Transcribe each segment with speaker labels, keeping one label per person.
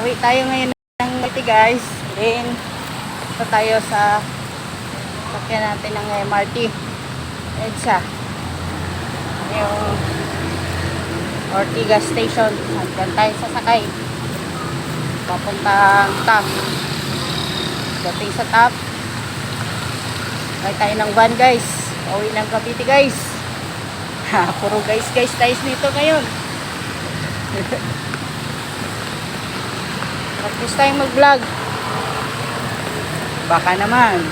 Speaker 1: Uwi tayo ngayon ng City guys. Then, ito tayo sa sakyan natin ng MRT. EDSA. Yung Ortigas Station. Hanggang tayo sasakay. Papuntang top. Dating sa top. Sakay tayo ng van guys. Uwi ng Cavite guys. Ha, puro guys tayo dito ngayon. Practice tayong mag-vlog. Baka naman.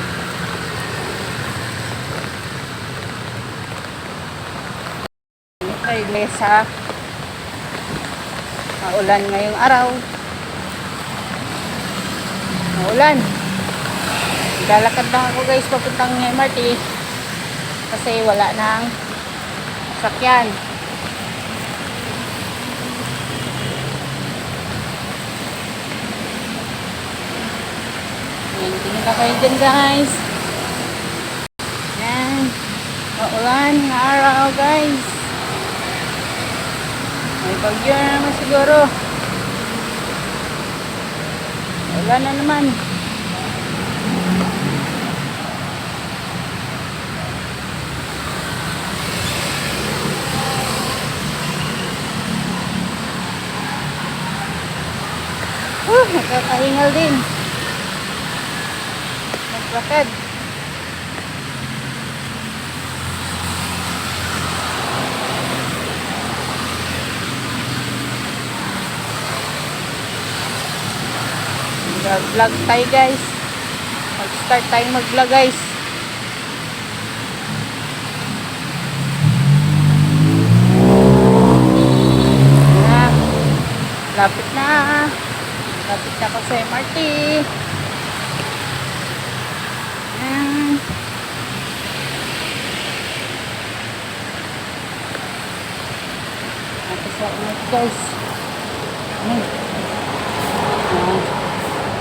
Speaker 1: Ay, mesa. Maulan ngayong araw. Maulan. Lalakad lang ako guys papuntang MRT. Kasi wala nang sakyan. Tingin na kayo dyan guys. Yan. Maulan na araw guys. May bagyo na naman siguro. Maulan na naman. Nakakahingal din. Maglakad. Mag-vlog tayo guys. Mag-start tayo mag-vlog guys. Lapit na. Lapit na ako sa MRT. Ayan. Lapit sa MRT guys.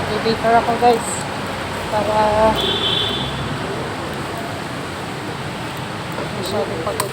Speaker 1: Elevator ako guys. Para masyadong pagod.